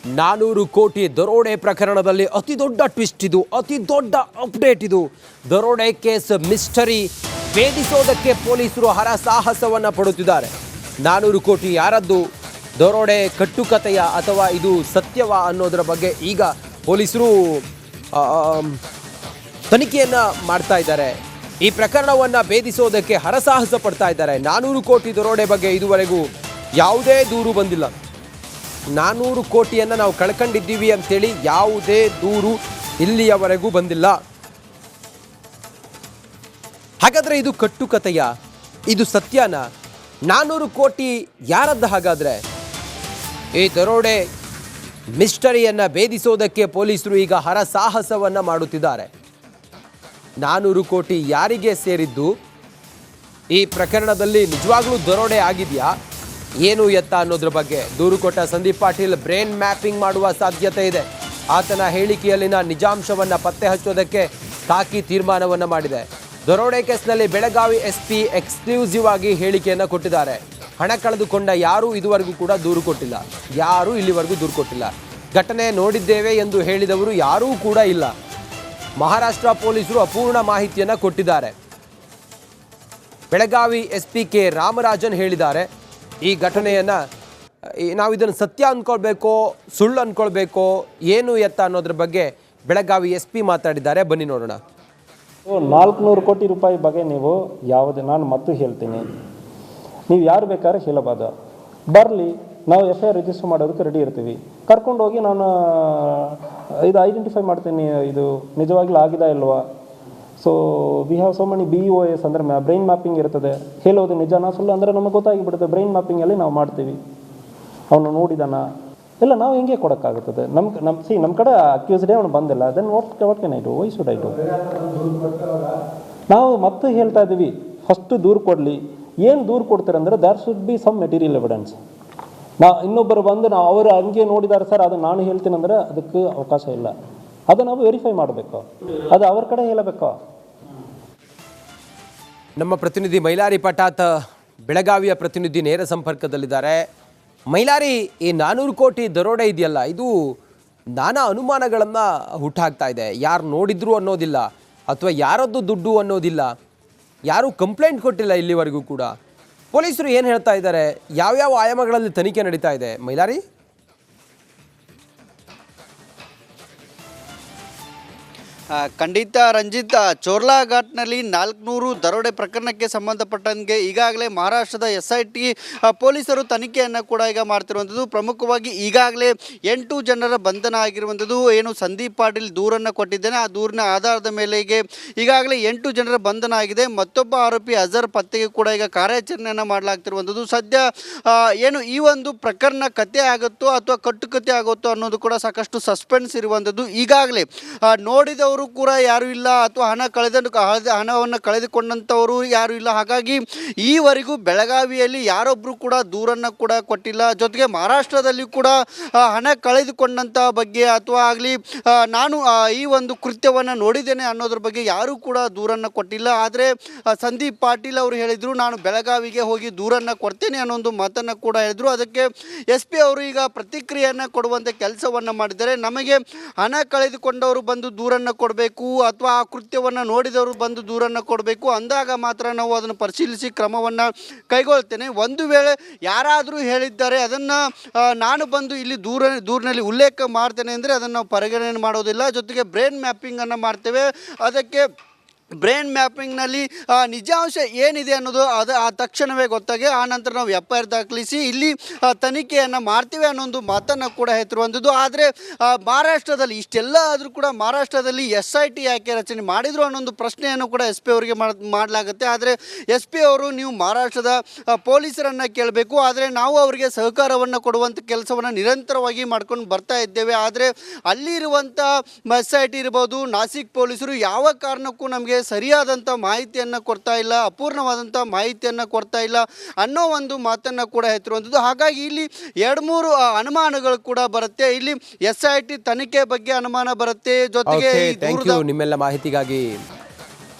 400 ಕೋಟಿ ದರೋಡೆ ಪ್ರಕರಣದಲ್ಲಿ ಅತಿ ದೊಡ್ಡ ಟ್ವಿಸ್ಟ್ ಇದು, ಅತಿ ದೊಡ್ಡ ಅಪ್ಡೇಟ್ ಇದು. ದರೋಡೆ ಕೇಸ್ ಮಿಸ್ಟರಿ ಭೇದಿಸೋದಕ್ಕೆ ಪೊಲೀಸರು ಹರಸಾಹಸವನ್ನು ಪಡುತ್ತಿದ್ದಾರೆ. 400 ಕೋಟಿ ಯಾರದ್ದು, ದರೋಡೆ ಕಟ್ಟುಕತೆಯ ಅಥವಾ ಇದು ಸತ್ಯವ ಅನ್ನೋದರ ಬಗ್ಗೆ ಈಗ ಪೊಲೀಸರು ತನಿಖೆಯನ್ನು ಮಾಡ್ತಾ ಇದ್ದಾರೆ. ಈ ಪ್ರಕರಣವನ್ನು ಭೇದಿಸೋದಕ್ಕೆ ಹರಸಾಹಸ ಪಡ್ತಾ ಇದ್ದಾರೆ. 400 ಕೋಟಿ ದರೋಡೆ ಬಗ್ಗೆ ಇದುವರೆಗೂ ಯಾವುದೇ ದೂರು ಬಂದಿಲ್ಲ. 400 ಕೋಟಿಯನ್ನು ನಾವು ಕಳ್ಕೊಂಡಿದ್ದೀವಿ ಅಂತೇಳಿ ಯಾವುದೇ ದೂರು ಇಲ್ಲಿಯವರೆಗೂ ಬಂದಿಲ್ಲ. ಹಾಗಾದರೆ ಇದು ಕಟ್ಟುಕತೆಯ, ಇದು ಸತ್ಯನ? 400 ಕೋಟಿ ಯಾರದ್ದು ಹಾಗಾದರೆ? ಈ ದರೋಡೆ ಮಿಸ್ಟರಿಯನ್ನು ಭೇದಿಸೋದಕ್ಕೆ ಪೊಲೀಸರು ಈಗ ಹರಸಾಹಸವನ್ನು ಮಾಡುತ್ತಿದ್ದಾರೆ. 400 ಕೋಟಿ ಯಾರಿಗೆ ಸೇರಿದ್ದು? ಈ ಪ್ರಕರಣದಲ್ಲಿ ನಿಜವಾಗ್ಲೂ ದರೋಡೆ ಆಗಿದೆಯಾ, ಏನು ಎತ್ತ ಅನ್ನೋದ್ರ ಬಗ್ಗೆ ದೂರು ಕೊಟ್ಟ ಸಂದೀಪ್ ಪಾಟೀಲ್ ಬ್ರೈನ್ ಮ್ಯಾಪಿಂಗ್ ಮಾಡುವ ಸಾಧ್ಯತೆ ಇದೆ. ಆತನ ಹೇಳಿಕೆಯಲ್ಲಿನ ನಿಜಾಂಶವನ್ನು ಪತ್ತೆ ಹಚ್ಚೋದಕ್ಕೆ ಖಾಕಿ ತೀರ್ಮಾನವನ್ನು ಮಾಡಿದೆ. ದರೋಡೆ ಕೇಸ್ನಲ್ಲಿ ಬೆಳಗಾವಿ SP ಎಕ್ಸ್ಕ್ಲೂಸಿವ್ ಆಗಿ ಹೇಳಿಕೆಯನ್ನು ಕೊಟ್ಟಿದ್ದಾರೆ. ಹಣ ಕಳೆದುಕೊಂಡ ಯಾರೂ ಇದುವರೆಗೂ ಕೂಡ ದೂರು ಕೊಟ್ಟಿಲ್ಲ, ಯಾರೂ ಇಲ್ಲಿವರೆಗೂ ದೂರು ಕೊಟ್ಟಿಲ್ಲ. ಘಟನೆ ನೋಡಿದ್ದೇವೆ ಎಂದು ಹೇಳಿದವರು ಯಾರೂ ಕೂಡ ಇಲ್ಲ. ಮಹಾರಾಷ್ಟ್ರ ಪೊಲೀಸರು ಅಪೂರ್ಣ ಮಾಹಿತಿಯನ್ನು ಕೊಟ್ಟಿದ್ದಾರೆ. ಬೆಳಗಾವಿ SP ಕೆ ರಾಮರಾಜನ್ ಹೇಳಿದ್ದಾರೆ, ಈ ಘಟನೆಯನ್ನು ನಾವು ಇದನ್ನು ಸತ್ಯ ಅಂದ್ಕೊಳ್ಬೇಕೋ ಸುಳ್ಳು ಅಂದ್ಕೊಳ್ಬೇಕೋ ಏನು ಎತ್ತ ಅನ್ನೋದ್ರ ಬಗ್ಗೆ ಬೆಳಗಾವಿ SP ಮಾತಾಡಿದ್ದಾರೆ. ಬನ್ನಿ ನೋಡೋಣ. 400 ಕೋಟಿ ರೂಪಾಯಿ ಬಗ್ಗೆ ನೀವು ಯಾವುದೇ, ನಾನು ಮತ್ತು ಹೇಳ್ತೀನಿ, ನೀವು ಯಾರು ಬೇಕಾದ್ರೆ ಹೇಳಬಹುದು, ಬರಲಿ, ನಾವು FIR ರಿಜಿಸ್ಟರ್ ಮಾಡೋದಕ್ಕೆ ರೆಡಿ ಇರ್ತೀವಿ. ಕರ್ಕೊಂಡು ಹೋಗಿ ನಾನು ಇದು ಐಡೆಂಟಿಫೈ ಮಾಡ್ತೀನಿ, ಇದು ನಿಜವಾಗ್ಲೂ ಆಗಿದೆ ಇಲ್ವಾ. So we have so many BOS ಅಂದರೆ ಬ್ರೈನ್ ಮ್ಯಾಪಿಂಗ್ ಇರ್ತದೆ. ಹೇಳೋದು ನಿಜನಾ ಸುಳ್ಳು ಅಂದರೆ ನಮಗೆ ಗೊತ್ತಾಗಿಬಿಡುತ್ತೆ. ಬ್ರೈನ್ ಮ್ಯಾಪಿಂಗಲ್ಲಿ ನಾವು ಮಾಡ್ತೀವಿ. ಅವನು ನೋಡಿದಾನ ಇಲ್ಲ, ನಾವು ಹೆಂಗೆ ಕೊಡೋಕ್ಕಾಗುತ್ತದೆ? ನಮ್ಮ ಕಡೆ ಅಕ್ಯೂಸ್ಡೇ ಅವನು ಬಂದಿಲ್ಲ. Then what can I do? Why should I do? ನಾವು ಮತ್ತೆ ಹೇಳ್ತಾ ಇದ್ದೀವಿ, ಫಸ್ಟ್ ದೂರು ಕೊಡಲಿ. ಏನು ದೂರು ಕೊಡ್ತಾರೆ ಅಂದರೆ there should be some material evidence. ಇನ್ನೊಬ್ಬರು ಬಂದು ಅವರು ಹಂಗೆ ನೋಡಿದ್ದಾರೆ ಸರ್, ಅದು ನಾನು ಹೇಳ್ತೀನಿ ಅಂದರೆ ಅದಕ್ಕೆ ಅವಕಾಶ ಇಲ್ಲ. ಅದು ನಾವು ವೆರಿಫೈ ಮಾಡಬೇಕು, ಅದು ಅವ್ರ ಕಡೆ ಹೇಳಬೇಕು. ನಮ್ಮ ಪ್ರತಿನಿಧಿ ಮೈಲಾರಿ ಪಟಾತ್ ಬೆಳಗಾವಿಯ ಪ್ರತಿನಿಧಿ ನೇರ ಸಂಪರ್ಕದಲ್ಲಿದ್ದಾರೆ. ಮೈಲಾರಿ, ಈ 400 ಕೋಟಿ ದರೋಡೆ ಇದೆಯಲ್ಲ, ಇದು ನಾನಾ ಅನುಮಾನಗಳನ್ನು ಹುಟ್ಟಾಕ್ತಾ ಇದೆ. ಯಾರು ನೋಡಿದ್ರು ಅನ್ನೋದಿಲ್ಲ, ಅಥವಾ ಯಾರದ್ದು ದುಡ್ಡು ಅನ್ನೋದಿಲ್ಲ, ಯಾರೂ ಕಂಪ್ಲೇಂಟ್ ಕೊಟ್ಟಿಲ್ಲ ಇಲ್ಲಿವರೆಗೂ ಕೂಡ. ಪೊಲೀಸರು ಏನು ಹೇಳ್ತಾ ಇದ್ದಾರೆ, ಯಾವ್ಯಾವ ಆಯಾಮಗಳಲ್ಲಿ ತನಿಖೆ ನಡೀತಾ ಇದೆ ಮೈಲಾರಿ? ಖಂಡಿತ ರಂಜಿತ್, ಚೋರ್ಲಾ ಘಾಟ್ನಲ್ಲಿ 400 ದರೋಡೆ ಪ್ರಕರಣಕ್ಕೆ ಸಂಬಂಧಪಟ್ಟಂಗೆ ಈಗಾಗಲೇ ಮಹಾರಾಷ್ಟ್ರದ SIT ಪೊಲೀಸರು ತನಿಖೆಯನ್ನು ಕೂಡ ಈಗ ಮಾಡ್ತಿರುವಂಥದ್ದು. ಪ್ರಮುಖವಾಗಿ ಈಗಾಗಲೇ 8 ಜನರ ಬಂಧನ ಆಗಿರುವಂಥದ್ದು. ಏನು ಸಂದೀಪ್ ಪಾಟೀಲ್ ದೂರನ್ನು ಕೊಟ್ಟಿದ್ದೇನೆ, ಆ ದೂರಿನ ಆಧಾರದ ಮೇಲೆಗೆ ಈಗಾಗಲೇ 8 ಜನರ ಬಂಧನ ಆಗಿದೆ. ಮತ್ತೊಬ್ಬ ಆರೋಪಿ ಅಜರ್ ಪತ್ತೆಗೆ ಕೂಡ ಈಗ ಕಾರ್ಯಾಚರಣೆಯನ್ನು ಮಾಡಲಾಗ್ತಿರುವಂಥದ್ದು. ಸದ್ಯ ಏನು ಈ ಒಂದು ಪ್ರಕರಣ ಕತೆ ಆಗುತ್ತೋ ಅಥವಾ ಕಟ್ಟುಕತೆ ಆಗುತ್ತೋ ಅನ್ನೋದು ಕೂಡ ಸಾಕಷ್ಟು ಸಸ್ಪೆನ್ಸ್ ಇರುವಂಥದ್ದು. ಈಗಾಗಲೇ ನೋಡಿದವರು ಕೂಡ ಯಾರು ಇಲ್ಲ, ಅಥವಾ ಹಣವನ್ನು ಕಳೆದುಕೊಂಡಂಥವರು ಯಾರು ಇಲ್ಲ. ಹಾಗಾಗಿ ಈವರೆಗೂ ಬೆಳಗಾವಿಯಲ್ಲಿ ಯಾರೊಬ್ಬರು ಕೂಡ ದೂರನ್ನು ಕೂಡ ಕೊಟ್ಟಿಲ್ಲ. ಜೊತೆಗೆ ಮಹಾರಾಷ್ಟ್ರದಲ್ಲಿ ಕೂಡ ಹಣ ಕಳೆದುಕೊಂಡಂಥ ಬಗ್ಗೆ ಅಥವಾ ಆಗಲಿ ನಾನು ಈ ಒಂದು ಕೃತ್ಯವನ್ನು ನೋಡಿದ್ದೇನೆ ಅನ್ನೋದ್ರ ಬಗ್ಗೆ ಯಾರೂ ಕೂಡ ದೂರನ್ನು ಕೊಟ್ಟಿಲ್ಲ. ಆದರೆ ಸಂದೀಪ್ ಪಾಟೀಲ್ ಅವರು ಹೇಳಿದರು, ನಾನು ಬೆಳಗಾವಿಗೆ ಹೋಗಿ ದೂರನ್ನು ಕೊಡ್ತೇನೆ ಅನ್ನೋ ಒಂದು ಮಾತನ್ನು ಕೂಡ ಹೇಳಿದರು. ಅದಕ್ಕೆ SP ಅವರು ಈಗ ಪ್ರತಿಕ್ರಿಯೆಯನ್ನು ಕೊಡುವಂಥ ಕೆಲಸವನ್ನು ಮಾಡಿದ್ದಾರೆ. ನಮಗೆ ಹಣ ಕಳೆದುಕೊಂಡವರು ಬಂದು ದೂರನ್ನು ಕೊಡಬೇಕು, ಅಥವಾ ಆ ಕೃತ್ಯವನ್ನು ನೋಡಿದವರು ಬಂದು ದೂರನ್ನು ಕೊಡಬೇಕು, ಅಂದಾಗ ಮಾತ್ರ ನಾವು ಅದನ್ನು ಪರಿಶೀಲಿಸಿ ಕ್ರಮವನ್ನು ಕೈಗೊಳ್ತೇನೆ. ಒಂದು ವೇಳೆ ಯಾರಾದರೂ ಹೇಳಿದ್ದಾರೆ ಅದನ್ನು ನಾನು ಬಂದು ಇಲ್ಲಿ ದೂರಿನಲ್ಲಿ ಉಲ್ಲೇಖ ಮಾಡ್ತೇನೆ ಅಂದರೆ ಅದನ್ನು ನಾವು ಪರಿಗಣನೆ ಮಾಡೋದಿಲ್ಲ. ಜೊತೆಗೆ ಬ್ರೈನ್ ಮ್ಯಾಪಿಂಗನ್ನು ಮಾಡ್ತೇವೆ. ಅದಕ್ಕೆ ಬ್ರೈನ್ ಮ್ಯಾಪಿಂಗ್ನಲ್ಲಿ ನಿಜಾಂಶ ಏನಿದೆ ಅನ್ನೋದು ಆ ತಕ್ಷಣವೇ ಗೊತ್ತಾಗಿ ಆ ನಂತರ ನಾವು FIR ದಾಖಲಿಸಿ ಇಲ್ಲಿ ತನಿಖೆಯನ್ನು ಮಾಡ್ತೀವಿ ಅನ್ನೋ ಒಂದು ಮಾತನ್ನು ಕೂಡ ಹೇಳ್ತಿರುವಂಥದ್ದು. ಆದರೆ ಮಹಾರಾಷ್ಟ್ರದಲ್ಲಿ ಇಷ್ಟೆಲ್ಲ ಆದರೂ ಕೂಡ ಮಹಾರಾಷ್ಟ್ರದಲ್ಲಿ SIT ಯಾಕೆ ರಚನೆ ಮಾಡಿದರು ಅನ್ನೊಂದು ಪ್ರಶ್ನೆಯನ್ನು ಕೂಡ SP ಅವರಿಗೆ ಮಾಡಲಾಗುತ್ತೆ. ಆದರೆ SP ಅವರು ನೀವು ಮಹಾರಾಷ್ಟ್ರದ ಪೊಲೀಸರನ್ನು ಕೇಳಬೇಕು, ಆದರೆ ನಾವು ಅವರಿಗೆ ಸಹಕಾರವನ್ನು ಕೊಡುವಂಥ ಕೆಲಸವನ್ನು ನಿರಂತರವಾಗಿ ಮಾಡ್ಕೊಂಡು ಬರ್ತಾ ಇದ್ದೇವೆ. ಆದರೆ ಅಲ್ಲಿರುವಂಥ SIT ಇರ್ಬೋದು, ನಾಸಿಕ್ ಪೊಲೀಸರು ಯಾವ ಕಾರಣಕ್ಕೂ ನಮಗೆ ಸರಿಯಾದಂಥ ಮಾಹಿತಿಯನ್ನು ಕೊಡ್ತಾ ಇಲ್ಲ, ಅಪೂರ್ಣವಾದಂಥ ಮಾಹಿತಿಯನ್ನು ಕೊಡ್ತಾ ಇಲ್ಲ ಅನ್ನೋ ಒಂದು ಮಾತನ್ನು ಕೂಡ ಹೇಳ್ತಿರುವಂಥದ್ದು. ಹಾಗಾಗಿ ಇಲ್ಲಿ 2-3 ಅನುಮಾನಗಳು ಕೂಡ ಬರುತ್ತೆ. ಇಲ್ಲಿ SIT ತನಿಖೆ ಬಗ್ಗೆ ಅನುಮಾನ ಬರುತ್ತೆ. ಜೊತೆಗೆ ನಿಮ್ಮೆಲ್ಲ ಮಾಹಿತಿಗಾಗಿ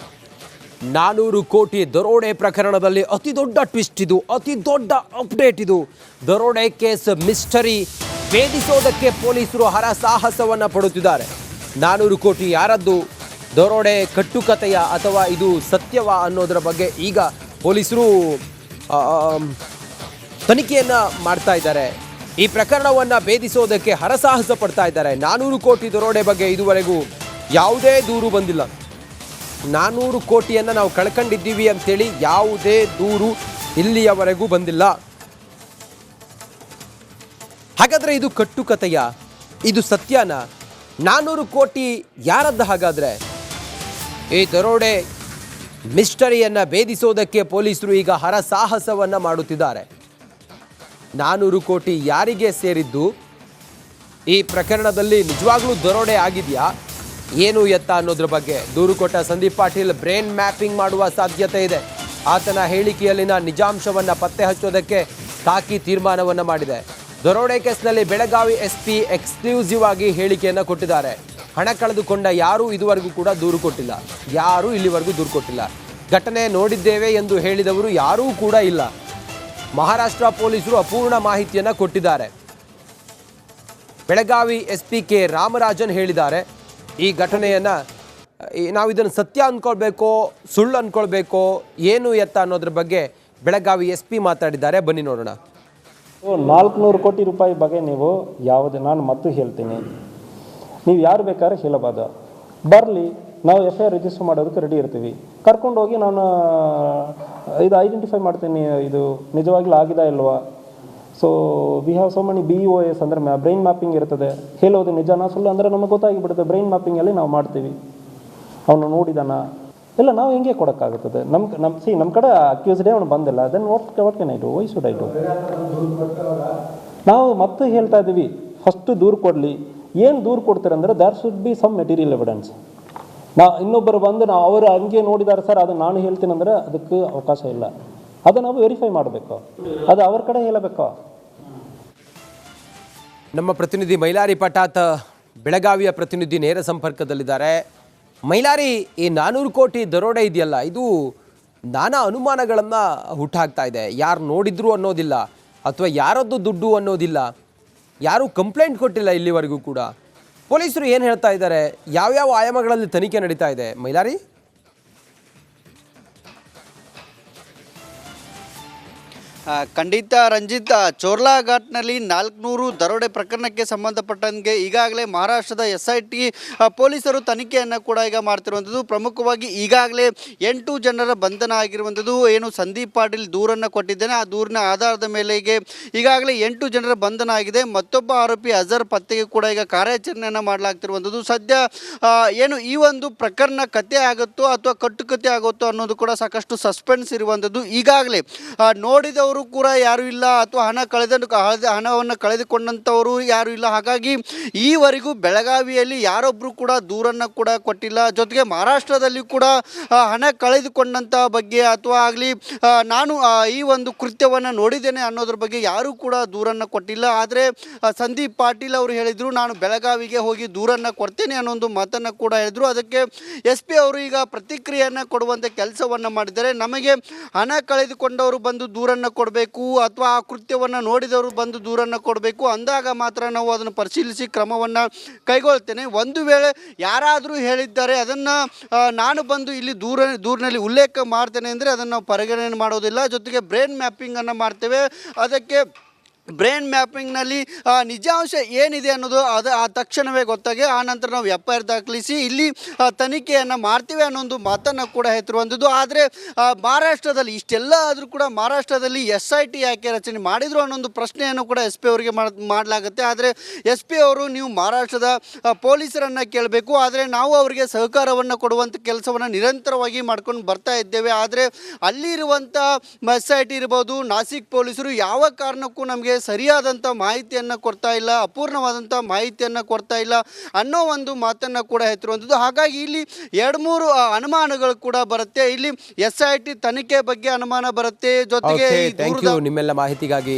400 ಕೋಟಿ ದರೋಡೆ ಪ್ರಕರಣದಲ್ಲಿ ಅತಿ ದೊಡ್ಡ ಟ್ವಿಸ್ಟ್ ಇದು, ಅತಿ ದೊಡ್ಡ ಅಪ್ಡೇಟ್ ಇದು. ದರೋಡೆ ಕೇಸ್ ಮಿಸ್ಟರಿ ಭೇದಿಸೋದಕ್ಕೆ ಪೊಲೀಸರು ಹರಸಾಹಸವನ್ನ ಪಡುತ್ತಿದ್ದಾರೆ. 400 ಕೋಟಿ ಯಾರದ್ದು, ದರೋಡೆ ಕಟ್ಟುಕತೆಯ ಅಥವಾ ಇದು ಸತ್ಯವಾ ಅನ್ನೋದರ ಬಗ್ಗೆ ಈಗ ಪೊಲೀಸರು ತನಿಖೆಯನ್ನ ಮಾಡ್ತಾ ಇದ್ದಾರೆ. ಈ ಪ್ರಕರಣವನ್ನ ಭೇದಿಸೋದಕ್ಕೆ ಹರಸಾಹಸ ಪಡ್ತಾ ಇದ್ದಾರೆ. 400 ಕೋಟಿ ದರೋಡೆ ಬಗ್ಗೆ ಇದುವರೆಗೂ ಯಾವುದೇ ದೂರು ಬಂದಿಲ್ಲ. 400 ಕೋಟಿಯನ್ನು ನಾವು ಕಳ್ಕೊಂಡಿದ್ದೀವಿ ಅಂತೇಳಿ ಯಾವುದೇ ದೂರು ಇಲ್ಲಿಯವರೆಗೂ ಬಂದಿಲ್ಲ. ಹಾಗಾದ್ರೆ ಇದು ಕಟ್ಟುಕತೆಯ, ಇದು ಸತ್ಯನಾ? 400 ಕೋಟಿ ಯಾರದ್ದು ಹಾಗಾದ್ರೆ? ಈ ದರೋಡೆ ಮಿಸ್ಟರಿಯನ್ನ ಭೇದಿಸೋದಕ್ಕೆ ಪೊಲೀಸರು ಈಗ ಹರಸಾಹಸವನ್ನ ಮಾಡುತ್ತಿದ್ದಾರೆ. 400 ಕೋಟಿ ಯಾರಿಗೆ ಸೇರಿದ್ದು? ಈ ಪ್ರಕರಣದಲ್ಲಿ ನಿಜವಾಗ್ಲೂ ದರೋಡೆ ಆಗಿದೆಯಾ, ಏನು ಎತ್ತ ಅನ್ನೋದ್ರ ಬಗ್ಗೆ ದೂರು ಕೊಟ್ಟ ಸಂದೀಪ್ ಪಾಟೀಲ್ ಬ್ರೈನ್ ಮ್ಯಾಪಿಂಗ್ ಮಾಡುವ ಸಾಧ್ಯತೆ ಇದೆ. ಆತನ ಹೇಳಿಕೆಯಲ್ಲಿನ ನಿಜಾಂಶವನ್ನು ಪತ್ತೆ ಹಚ್ಚೋದಕ್ಕೆ ಖಾಕಿ ತೀರ್ಮಾನವನ್ನು ಮಾಡಿದೆ. ದರೋಡೆ ಕೇಸ್ನಲ್ಲಿ ಬೆಳಗಾವಿ SP ಎಕ್ಸ್ಕ್ಲೂಸಿವ್ ಆಗಿ ಹೇಳಿಕೆಯನ್ನು ಕೊಟ್ಟಿದ್ದಾರೆ. ಹಣ ಕಳೆದುಕೊಂಡ ಯಾರೂ ಇದುವರೆಗೂ ಕೂಡ ದೂರು ಕೊಟ್ಟಿಲ್ಲ. ಯಾರೂ ಇಲ್ಲಿವರೆಗೂ ದೂರು ಕೊಟ್ಟಿಲ್ಲ. ಘಟನೆ ನೋಡಿದ್ದೇವೆ ಎಂದು ಹೇಳಿದವರು ಯಾರೂ ಕೂಡ ಇಲ್ಲ. ಮಹಾರಾಷ್ಟ್ರ ಪೊಲೀಸರು ಅಪೂರ್ಣ ಮಾಹಿತಿಯನ್ನು ಕೊಟ್ಟಿದ್ದಾರೆ. ಬೆಳಗಾವಿ SP ಕೆ ರಾಮರಾಜನ್ ಹೇಳಿದ್ದಾರೆ, ಈ ಘಟನೆಯನ್ನು ನಾವು ಇದನ್ನು ಸತ್ಯ ಅಂದ್ಕೊಳ್ಬೇಕೋ ಸುಳ್ಳು ಅಂದ್ಕೊಳ್ಬೇಕೋ ಏನು ಎತ್ತ ಅನ್ನೋದ್ರ ಬಗ್ಗೆ ಬೆಳಗಾವಿ SP ಮಾತಾಡಿದ್ದಾರೆ. ಬನ್ನಿ ನೋಡೋಣ. 400 ಕೋಟಿ ರೂಪಾಯಿ ಬಗ್ಗೆ ನೀವು ಯಾವುದೇ, ನಾನು ಮತ್ತೆ ಹೇಳ್ತೀನಿ, ನೀವು ಯಾರು ಬೇಕಾದ್ರೆ ಹೇಳಬಹುದು. ಬರಲಿ, ನಾವು FIR ರಿಜಿಸ್ಟರ್ ಮಾಡೋದಕ್ಕೆ ರೆಡಿ ಇರ್ತೀವಿ. ಕರ್ಕೊಂಡೋಗಿ ನಾನು ಇದು ಐಡೆಂಟಿಫೈ ಮಾಡ್ತೀನಿ, ಇದು ನಿಜವಾಗ್ಲೂ ಆಗಿದೆ ಇಲ್ವಾ. So we have so many BOS ಅಂದರೆ ಬ್ರೈನ್ ಮ್ಯಾಪಿಂಗ್ ಇರ್ತದೆ. ಹೇಳೋದು ನಿಜನಾ ಸುಳ್ಳು ಅಂದರೆ ನಮಗೆ ಗೊತ್ತಾಗಿಬಿಡುತ್ತೆ. ಬ್ರೈನ್ ಮ್ಯಾಪಿಂಗಲ್ಲಿ ನಾವು ಮಾಡ್ತೀವಿ. ಅವನು ನೋಡಿದಾನ ಇಲ್ಲ, ನಾವು ಹೆಂಗೆ ಕೊಡೋಕ್ಕಾಗುತ್ತದೆ? ನಮ್ಮ ಕಡೆ ಅಕ್ಯೂಸ್ಡೇ ಅವನು ಬಂದಿಲ್ಲ. Then what can I do? Why should I do? ನಾವು ಮತ್ತೆ ಹೇಳ್ತಾ ಇದ್ದೀವಿ, ಫಸ್ಟ್ ದೂರು ಕೊಡಲಿ. ಏನು ದೂರು ಕೊಡ್ತಾರೆ ಅಂದರೆ there should be some material evidence. ಇನ್ನೊಬ್ಬರು ಬಂದು ಅವರು ಹಂಗೆ ನೋಡಿದ್ದಾರೆ ಸರ್, ಅದು ನಾನು ಹೇಳ್ತೀನಿ ಅಂದರೆ ಅದಕ್ಕೆ ಅವಕಾಶ ಇಲ್ಲ. ಅದು ನಾವು ವೆರಿಫೈ ಮಾಡಬೇಕು, ಅದು ಅವ್ರ ಕಡೆ ಹೇಳಬೇಕು. ನಮ್ಮ ಪ್ರತಿನಿಧಿ ಮೈಲಾರಿ ಪಟಾತ್ ಬೆಳಗಾವಿಯ ಪ್ರತಿನಿಧಿ ನೇರ ಸಂಪರ್ಕದಲ್ಲಿದ್ದಾರೆ. ಮೈಲಾರಿ, ಈ 400 ಕೋಟಿ ದರೋಡೆ ಇದೆಯಲ್ಲ, ಇದು ನಾನಾ ಅನುಮಾನಗಳನ್ನು ಹುಟ್ಟಾಕ್ತಾ ಇದೆ. ಯಾರು ನೋಡಿದ್ರು ಅನ್ನೋದಿಲ್ಲ, ಅಥವಾ ಯಾರದ್ದು ದುಡ್ಡು ಅನ್ನೋದಿಲ್ಲ. ಯಾರೂ ಕಂಪ್ಲೇಂಟ್ ಕೊಟ್ಟಿಲ್ಲ ಇಲ್ಲಿವರೆಗೂ ಕೂಡ. ಪೊಲೀಸರು ಏನು ಹೇಳ್ತಾ ಇದ್ದಾರೆ? ಯಾವ್ಯಾವ ಆಯಾಮಗಳಲ್ಲಿ ತನಿಖೆ ನಡೀತಾ ಇದೆ ಮೈಲಾರಿ? ಖಂಡಿತ ರಂಜಿತ್, ಚೋರ್ಲಾ ಘಾಟ್ನಲ್ಲಿ 400 ದರೋಡೆ ಪ್ರಕರಣಕ್ಕೆ ಸಂಬಂಧಪಟ್ಟಂಗೆ ಈಗಾಗಲೇ ಮಹಾರಾಷ್ಟ್ರದ SIT ಪೊಲೀಸರು ತನಿಖೆಯನ್ನು ಕೂಡ ಈಗ ಮಾಡ್ತಿರುವಂಥದ್ದು. ಪ್ರಮುಖವಾಗಿ ಈಗಾಗಲೇ 8 ಜನರ ಬಂಧನ ಆಗಿರುವಂಥದ್ದು. ಏನು ಸಂದೀಪ್ ಪಾಟೀಲ್ ದೂರನ್ನು ಕೊಟ್ಟಿದ್ದೇನೆ, ಆ ದೂರಿನ ಆಧಾರದ ಮೇಲೆ ಈಗಾಗಲೇ 8 ಜನರ ಬಂಧನ ಆಗಿದೆ. ಮತ್ತೊಬ್ಬ ಆರೋಪಿ ಅಜರ್ ಪತ್ತೆಗೆ ಕೂಡ ಈಗ ಕಾರ್ಯಾಚರಣೆಯನ್ನು ಮಾಡಲಾಗ್ತಿರುವಂಥದ್ದು. ಸದ್ಯ ಏನು ಈ ಒಂದು ಪ್ರಕರಣ ಕತೆ ಆಗುತ್ತೋ ಅಥವಾ ಕಟ್ಟುಕತೆ ಆಗುತ್ತೋ ಅನ್ನೋದು ಕೂಡ ಸಾಕಷ್ಟು ಸಸ್ಪೆನ್ಸ್ ಇರುವಂಥದ್ದು. ಈಗಾಗಲೇ ನೋಡಿದವರು ಕೂಡ ಯಾರು ಇಲ್ಲ, ಅಥವಾ ಹಣವನ್ನು ಕಳೆದುಕೊಂಡಂಥವರು ಯಾರು ಇಲ್ಲ. ಹಾಗಾಗಿ ಈವರೆಗೂ ಬೆಳಗಾವಿಯಲ್ಲಿ ಯಾರೊಬ್ಬರು ಕೂಡ ದೂರನ್ನು ಕೂಡ ಕೊಟ್ಟಿಲ್ಲ. ಜೊತೆಗೆ ಮಹಾರಾಷ್ಟ್ರದಲ್ಲಿ ಕೂಡ ಹಣ ಕಳೆದುಕೊಂಡಂಥ ಬಗ್ಗೆ ಅಥವಾ ಆಗಲಿ ನಾನು ಈ ಒಂದು ಕೃತ್ಯವನ್ನು ನೋಡಿದ್ದೇನೆ ಅನ್ನೋದ್ರ ಬಗ್ಗೆ ಯಾರೂ ಕೂಡ ದೂರನ್ನು ಕೊಟ್ಟಿಲ್ಲ. ಆದರೆ ಸಂದೀಪ್ ಪಾಟೀಲ್ ಅವರು ಹೇಳಿದರು, ನಾನು ಬೆಳಗಾವಿಗೆ ಹೋಗಿ ದೂರನ್ನು ಕೊಡ್ತೇನೆ ಅನ್ನೋ ಒಂದು ಮಾತನ್ನು ಕೂಡ ಹೇಳಿದರು. ಅದಕ್ಕೆ SP ಅವರು ಈಗ ಪ್ರತಿಕ್ರಿಯೆಯನ್ನು ಕೊಡುವಂಥ ಕೆಲಸವನ್ನು ಮಾಡಿದ್ದಾರೆ. ನಮಗೆ ಹಣ ಕಳೆದುಕೊಂಡವರು ಬಂದು ದೂರನ್ನು ಕೊಡಬೇಕು, ಅಥವಾ ಆ ಕೃತ್ಯವನ್ನು ನೋಡಿದವರು ಬಂದು ದೂರನ್ನು ಕೊಡಬೇಕು. ಅಂದಾಗ ಮಾತ್ರ ನಾವು ಅದನ್ನು ಪರಿಶೀಲಿಸಿ ಕ್ರಮವನ್ನು ಕೈಗೊಳ್ತೇನೆ. ಒಂದು ವೇಳೆ ಯಾರಾದರೂ ಹೇಳಿದ್ದಾರೆ ಅದನ್ನು ನಾನು ಬಂದು ಇಲ್ಲಿ ದೂರಿನಲ್ಲಿ ಉಲ್ಲೇಖ ಮಾಡ್ತೇನೆ ಅಂದರೆ ಅದನ್ನು ನಾವು ಪರಿಗಣನೆ ಮಾಡೋದಿಲ್ಲ. ಜೊತೆಗೆ ಬ್ರೈನ್ ಮ್ಯಾಪಿಂಗನ್ನು ಮಾಡ್ತೇವೆ. ಅದಕ್ಕೆ ಬ್ರೈನ್ ಮ್ಯಾಪಿಂಗ್ನಲ್ಲಿ ನಿಜಾಂಶ ಏನಿದೆ ಅನ್ನೋದು ಆ ತಕ್ಷಣವೇ ಗೊತ್ತಾಗಿ ಆ ನಂತರ ನಾವು FIR ದಾಖಲಿಸಿ ಇಲ್ಲಿ ತನಿಖೆಯನ್ನು ಮಾಡ್ತೀವಿ ಅನ್ನೋ ಒಂದು ಮಾತನ್ನು ಕೂಡ ಹೇಳ್ತಿರುವಂಥದ್ದು. ಆದರೆ ಮಹಾರಾಷ್ಟ್ರದಲ್ಲಿ ಇಷ್ಟೆಲ್ಲ ಆದರೂ ಕೂಡ ಮಹಾರಾಷ್ಟ್ರದಲ್ಲಿ SIT ಯಾಕೆ ರಚನೆ ಮಾಡಿದರು ಅನ್ನೋ ಒಂದು ಪ್ರಶ್ನೆಯನ್ನು ಕೂಡ SP ಅವರಿಗೆ ಮಾಡಲಾಗುತ್ತೆ. ಆದರೆ SP ಅವರು ನೀವು ಮಹಾರಾಷ್ಟ್ರದ ಪೊಲೀಸರನ್ನು ಕೇಳಬೇಕು, ಆದರೆ ನಾವು ಅವರಿಗೆ ಸಹಕಾರವನ್ನು ಕೊಡುವಂಥ ಕೆಲಸವನ್ನು ನಿರಂತರವಾಗಿ ಮಾಡ್ಕೊಂಡು ಬರ್ತಾ ಇದ್ದೇವೆ. ಆದರೆ ಅಲ್ಲಿರುವಂಥ SIT ಇರ್ಬೋದು, ನಾಸಿಕ್ ಪೊಲೀಸರು ಯಾವ ಕಾರಣಕ್ಕೂ ನಮಗೆ ಸರಿಯಾದಂಥ ಮಾಹಿತಿಯನ್ನು ಕೊಡ್ತಾ ಇಲ್ಲ, ಅಪೂರ್ಣವಾದಂಥ ಮಾಹಿತಿಯನ್ನು ಕೊಡ್ತಾ ಇಲ್ಲ ಅನ್ನೋ ಒಂದು ಮಾತನ್ನು ಕೂಡ ಹೇಳ್ತಿರುವಂಥದ್ದು. ಹಾಗಾಗಿ ಇಲ್ಲಿ 2-3 ಅನುಮಾನಗಳು ಕೂಡ ಬರುತ್ತೆ. ಇಲ್ಲಿ SIT ತನಿಖೆ ಬಗ್ಗೆ ಅನುಮಾನ ಬರುತ್ತೆ. ಜೊತೆಗೆ ನಿಮ್ಮೆಲ್ಲ ಮಾಹಿತಿಗಾಗಿ